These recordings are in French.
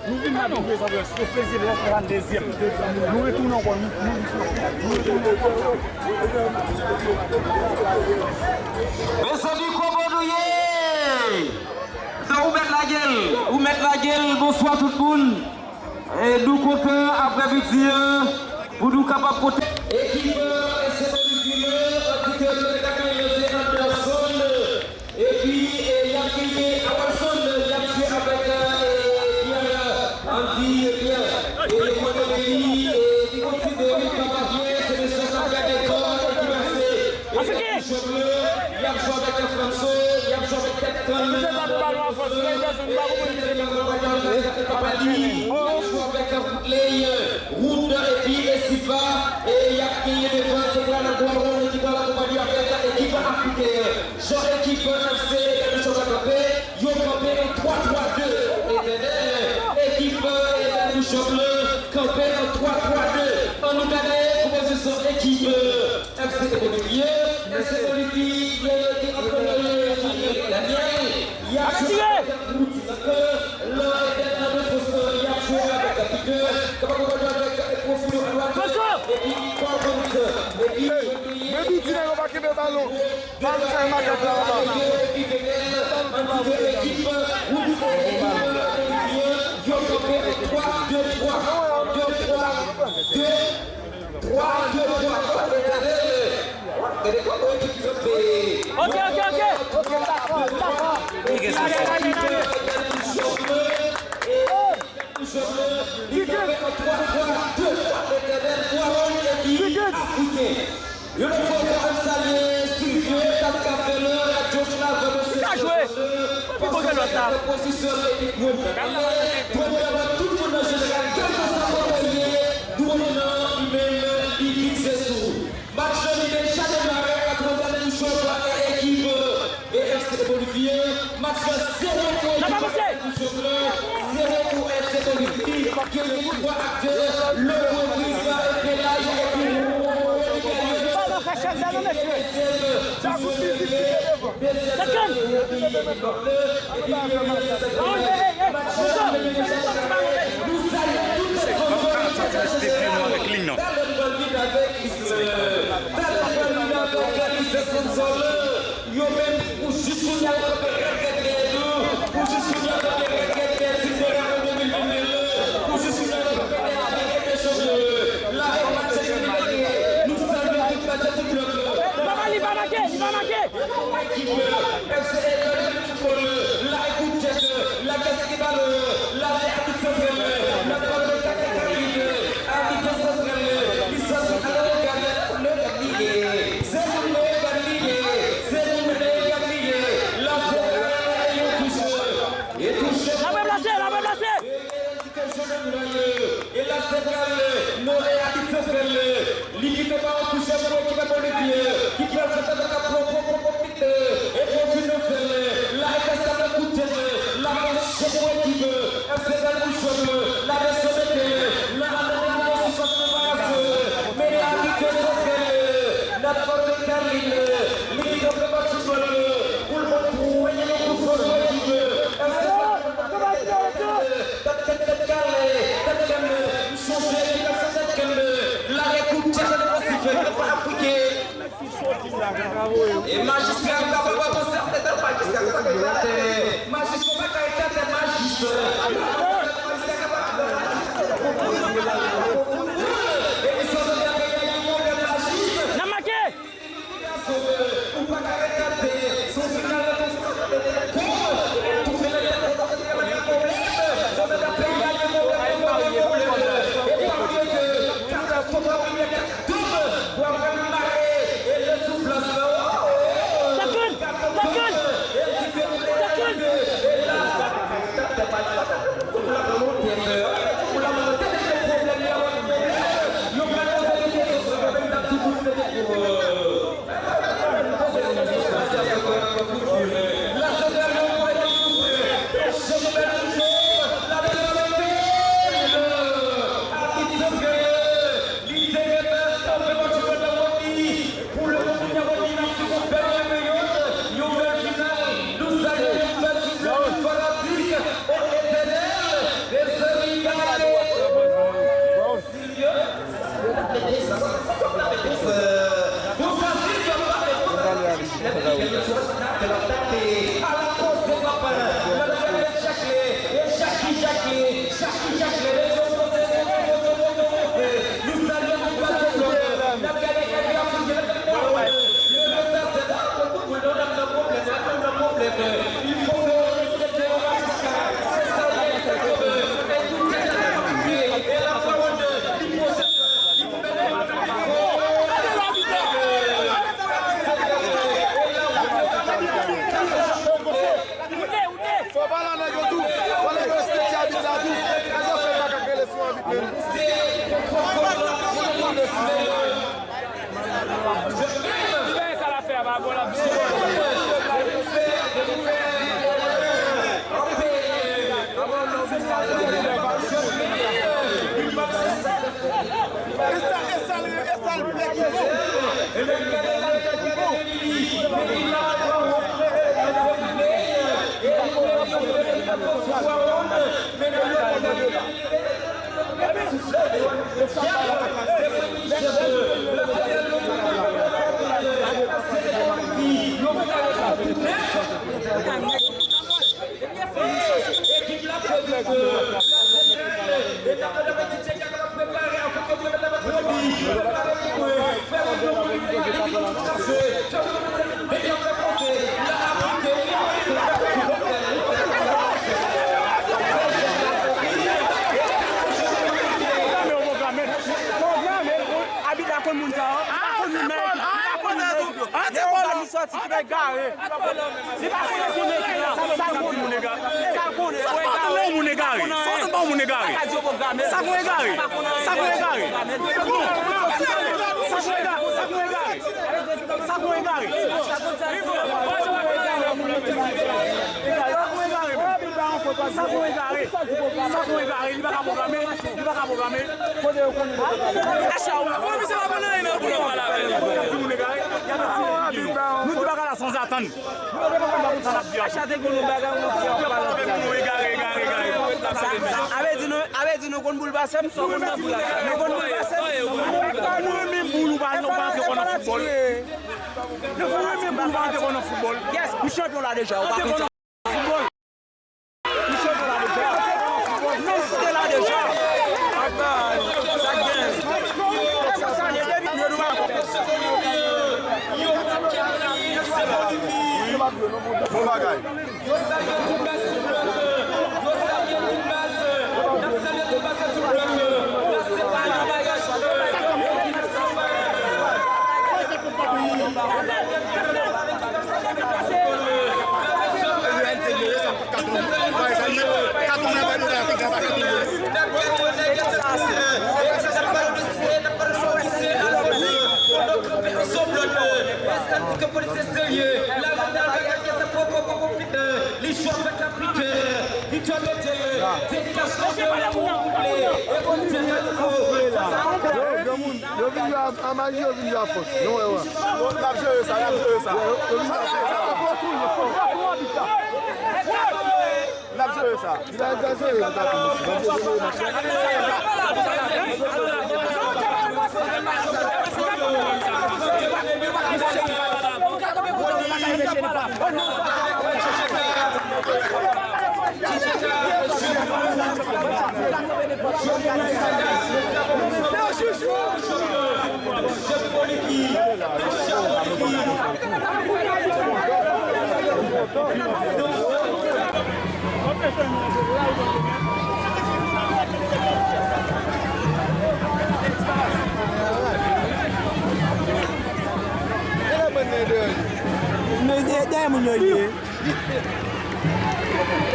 Nous venons à nous faisons le deuxième. Nous retournons encore. Mais ça dit quoi, Bondouye? Vous mettez la gueule, bonsoir tout le monde. Et nous comptons après midi pour nous capables de porter. Équipe, c'est Anderson. Et puis, il y a qui Anderson, il y a joué avec Pierre, Andy, Pierre. Et les Montpellier, et qui considèrent que c'est le secrétaire d'école qui va se. Il y a joué avec un Français, il y a joué avec Route et puis Sifa et il y a qui est devant c'est là le bon qui va l'accompagner avec l'équipe africaine. Genre équipe FC et nous sommes campé, yo campé en 3-3-2. Et équipe et nous sommes campé en 3-3-2. On nous donne composition équipe FC de Montpellier, FC Olivier qui est la mienne. Il y a et magistrat,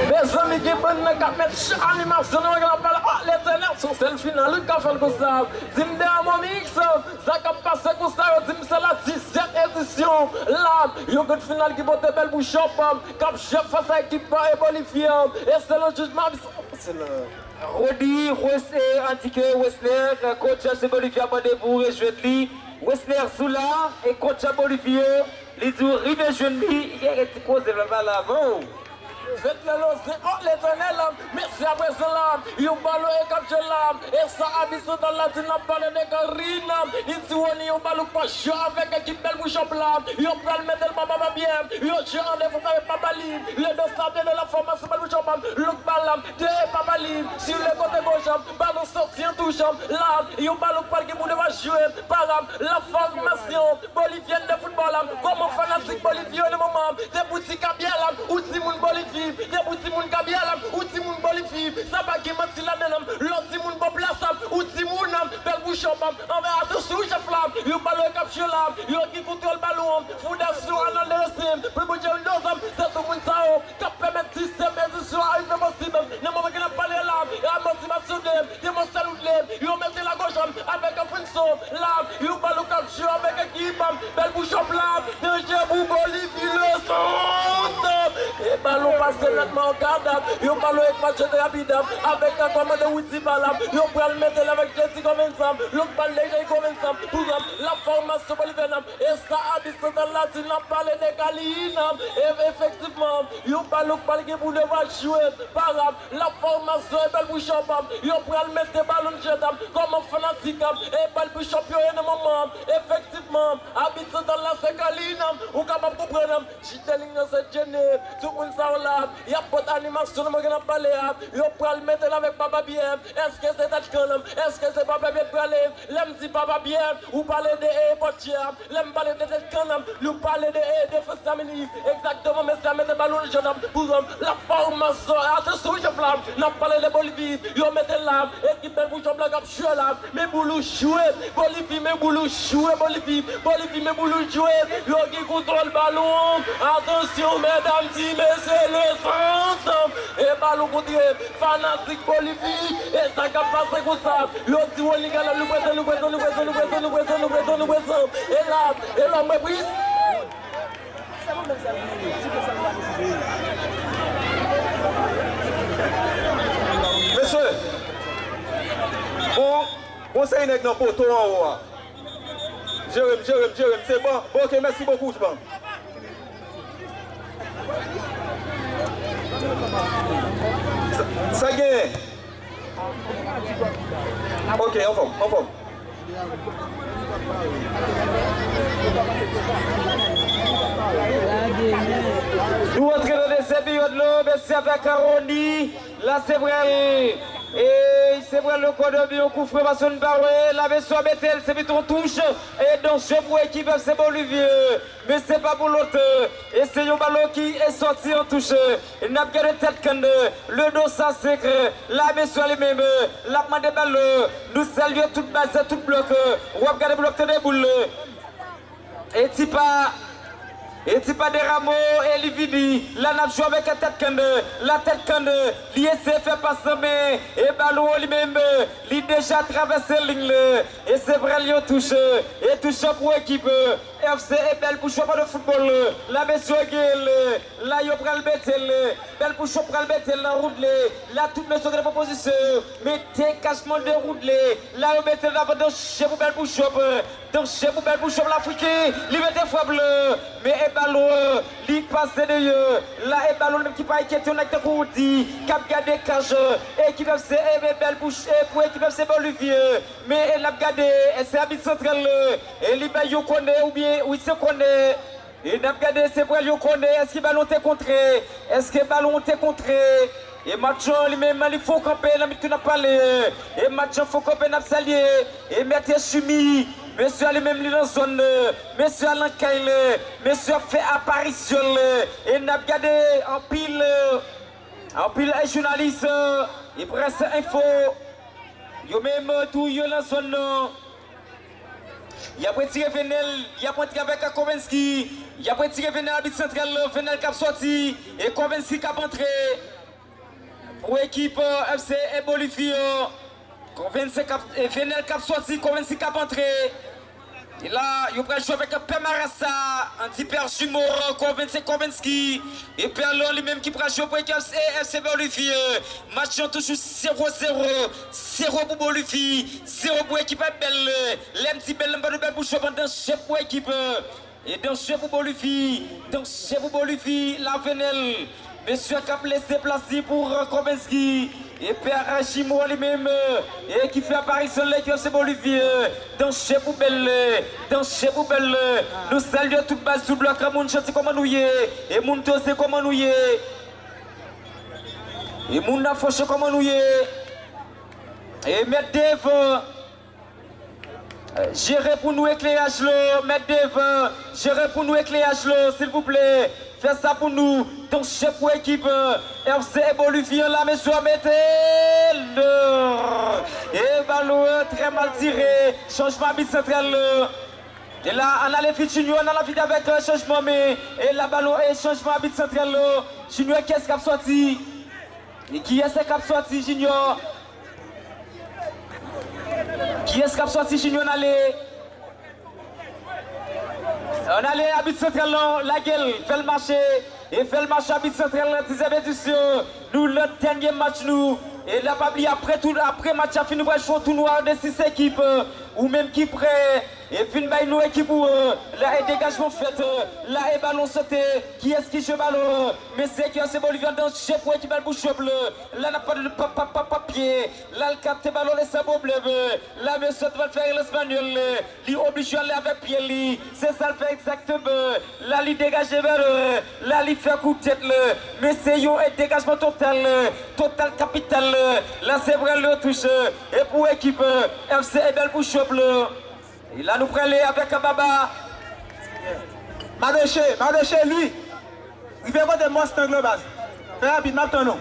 Mes amis qui prennent le cap, mettre animation, on va parler l'éternel sur celle finale, le café le Gustave. Dim de mon mix, ça cap passe Gustave, dim c'est la 17e édition. Là, il y a une finale qui botte belle bouche cap chef face à l'équipe et Bolivie. Et c'est le jugement, c'est le. Rodi, Wesley, Antique, Wesley, coach de Bolivie a demandé pour rejoindre lui. Wesley Soula et coach à Bolivie. Les jours rive jeune lui, il y a des causes de la là-bas. Faites le lot, c'est l'éternel, merci à présent là, il y a un ballon et capture là, et ça a mis dans la tête, n'a pas de carine, il dit on y a un ballon pas chaud avec équipe belle bouche là, il y a un mettre le papa bien, il y a un chien en défense avec papa libre, il y a deux stades de la formation belle bouche là, l'autre ballon, deux papa libre, sur le côté gauche, ballon sorti en touche, là, il y a un ballon qui va jouer, par la formation bolivienne de football, comme un fanatique bolivien le moment, des boutiques à bien là, ou Timoun Bolivie. Des petits moun kabialam, ou timoun bolifib, ça va qui m'a dit la même, l'autre timoun boblasam, ou timoun bel bouchon, on va attention, chef là, you ballon capture là, you qui contrôle ballon, fondation en l'estime, plus bouger une dose, c'est tout moun sao, cap permet système édition arrive possible, ne m'en va parler là, et à motivation de mon salut de, you mettez la gauche avec un pinceau, là, you ballon capture avec équipe, bel bouchon là, de Jebou Bolivie le centre, et ballon passe nettement au cadre. Yo parle avec match de rapide. Avec un commande Witty Balam. Yo prend le mettre avec Jesse comme ensemble. L'autre balle les comme ensemble. Pour la formation Bolivienne. Et ça a dit dans la tine. On parle de Galina. Et effectivement, yo parle qui pour devoir jouer. Par la formation est belle pour champion. Yo prend le mettre ballon jetam. Comme un fanatique. Et balle pour champion en un moment. Effectivement, habite dans la Galina. Ou capable de comprendre. Chiteling dans cette gêne. Tout le monde s'en là. Il y a pas d'animation. On va parler. Yo prend le mettre avec Papa Bien. Est-ce que c'est Tachkalam? Est-ce que c'est Papa Bien pour aller? L'aime dit Papa Bien. Ou parler de Potier. L'aime parler de Tachkalam. Ou parler de Festamini. Exactement, mais ça met des ballons jeunes pour la formation. Attention, je flamme. N'a parlé de Bolivie. Yo mettez là. Équipe de Bouchon Black up jouer là. Mais boulou jouer. Bolivie, mais boulou jouer. Bolivie, mais boulou jouer. Yo qui contrôle le ballon. Attention, mesdames et messieurs, le centre. Et ballon contre fanatique Bolivie. Et ça va passer comme ça. Yo dit on y gagne nous et là, mais prise. Monsieur, on sait une dans poteau en haut. Jérôme, c'est bon. Ok, merci beaucoup, je pense. Ça gagne. Ok, en forme. Nous entrons dans cette période-là, merci avec Carondi, là c'est vrai, et c'est vrai le code de bio coup frère son barre, la version Bethel, c'est vite on touche, et donc je pour équipe c'est Bolivie, mais c'est pas pour l'autre, et c'est un ballon qui est sorti en touche, il n'a pas de tête cande, le dos sans secret, la version lui-même, la main de balle, nous saluons toute base, tout bloc, on va regarder bloc de boule, et c'est pas des rameaux et Lividi, la n'a joué avec la tête cande, l'ISC fait passer mais et ballon lui-même, il déjà traversé ligne et c'est vrai il touche et touche pour équipe FC est belle pour jouer de football, la monsieur Guel, là il prend le Bethel, belle pour jouer le Bethel, la route là toutes les autres propositions, mettez cachement de route là il Bethel d'abord dans chez vous belle pour jouer, dans chez vous belle pour jouer l'Afrique, il met fois bleu, mais ballon, il passe d'ailleurs, là et ballon qui pas inquiété on a que pour dire, cap garder cage, équipe FC est belle pour équipe FC Bolivie, mais elle a gardé, c'est habit central, et il va y connaît ou bien oui c'est connaît, et n'a gardé c'est vrai yo connaît, est-ce que ballon t'est contré, est-ce que ballon t'est contré, et Matchon lui-même il faut camper, la minute n'a pas et Matchon faut camper n'a salier, et mettre Chumi. Monsieur lui-même il dans zone, monsieur Alain Kaile, monsieur fait apparition et n'a regardé en pile les journalistes, et presse info, yo même tout yo dans zone. Il y a pas tiré Venel, il y a pas tiré avec Kovenski, il y a pas tiré Venel à bit central, Venel cap sorti et Kovenski cap entré pour équipe FC et Bolivie. Venel cap sorti, Kovenski cap entré. Et là, il va jouer avec Pemarassa, un petit père jumeau, Kovenski. Et Perlon lui-même qui va jouer pour l'équipe FC Bolivie. Match toujours 0-0. 0 pour Bolivie, 0 pour l'équipe belle. L'aime si belle, belle pour jouer dans chef pour l'équipe. Et dans chef pour Bolivie, la Venel. Monsieur Cap laissé placer pour Kovenski. Et Père Chimo lui-même, et qui fait apparition l'équipe de Bolivie, dans chez Poubelle, nous saluons toute base sous bloc, mon chante comment nous y est, et mon tosse comment nous y est, et mon affoche comment nous y est, et Maître Dave, gérez pour nous éclairage là, Maître Dave, gérez pour nous éclairage là, s'il vous plaît. Fais ça pour nous, ton chef pour équipe FC Bolivie, là, monsieur Metel. Et ballon très mal tiré, changement bit central. Et là, on a les filles Junior, on a la vie avec changement, mais et la ballon et changement bit central. Junior, qu'est-ce qui a sorti? Et qui est-ce qui a sorti, Junior? Qui est-ce qui a sorti, Junior? On allait à but central, la gueule, fait le marché, et fait le match à but central la 10e édition. Nous, le dernier match, nous. Et là, pas oublier, après match à fin, nous allons jouer tout noir de 6 équipes, ou même qui prêt. Et fin, bah, nous équipe où là, et dégagement fait, là, et ballon sauté. Qui est-ce qui joue ballon? Mais c'est qui c'est Bolivien dans le chef pour équipe le bouche bleu. Là, n'a pas de papier. Là, le capte ballon, laisse un bleu. Là, monsieur va faire l'espagnol. Il oblige à aller avec pied. C'est ça, le fait exactement. Là, il dégage le ballon. Là, il fait coup de tête. Mais c'est un dégagement total. Total capital. Là, c'est vrai le touche. Et pour équipe FC Ebel Bouche bleu. Et là, nous prenons avec Baba. Madéché, lui. Il fait quoi de monstre global? Fais rapide, maintenant.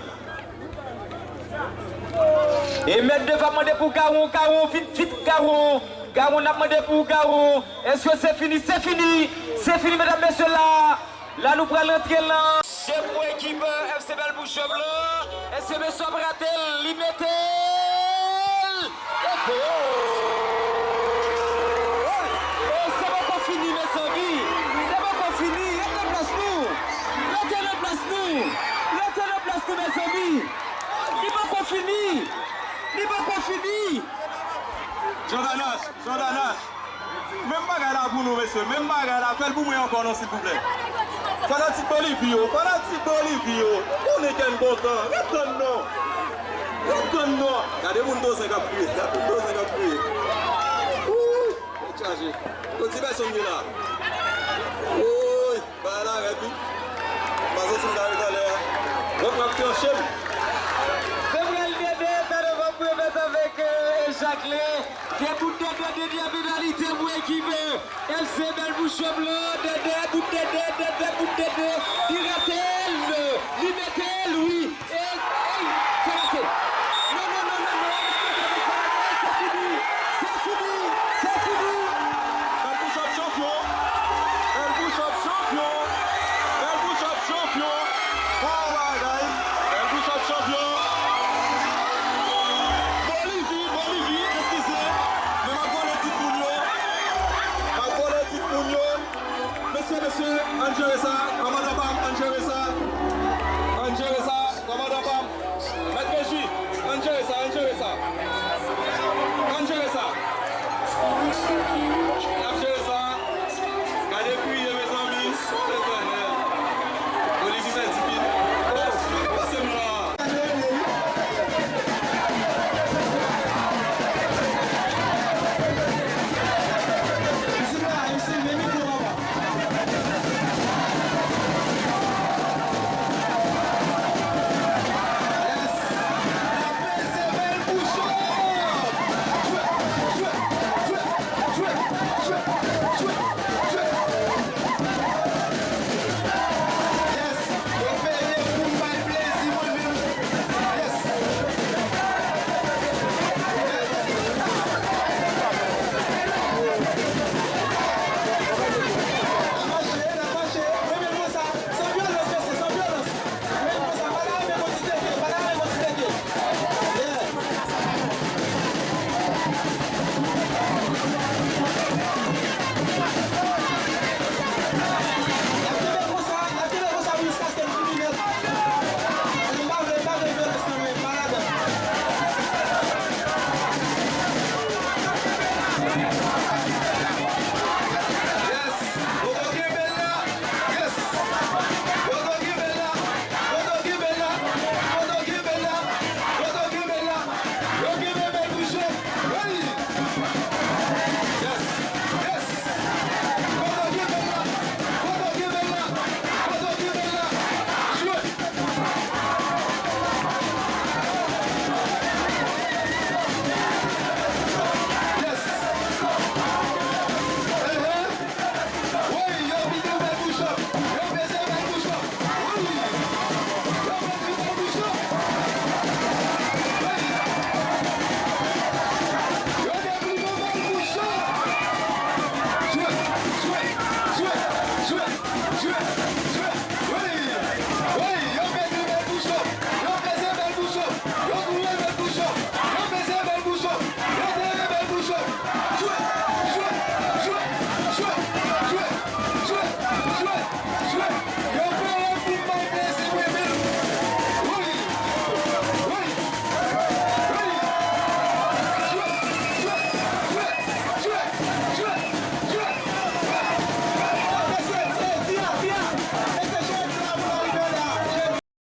Et mettre devant demander pour Garon, vite Garon. Garon n'a demandé pour Garon. Est-ce que c'est fini? C'est fini. C'est fini, mesdames, messieurs, là. Là, nous prenons l'entrée là. C'est pour l'équipe FC Ebel Bouche bleu. Est-ce que monsieur Bratel, limité? Jordanas, même pas là pour nous, monsieur, même pas là, faites pour moi encore, s'il vous plaît. Fanatique Bolivie, on est quel bon temps, retourne-nous. Regardez-vous, nous sommes prier, ouh, chargé, continuez son là. Oui, bah là, rapide. Parce que c'est dans l'air. Votre action chez vous. C'est vrai, le bébé, vous pouvez mettre avec Jacqueline. Des bouts de pénalité pour l'équipe FC Ebel Bouche bleu, des bouts de Diratel, Limetel, oui, et c'est raté. Non, c'est fini. Bel Bouche champion. Oh my God, Bel Bouche champion. Bolivie, excusez. Mais ma bonne petite Monsieur, enjoy ça.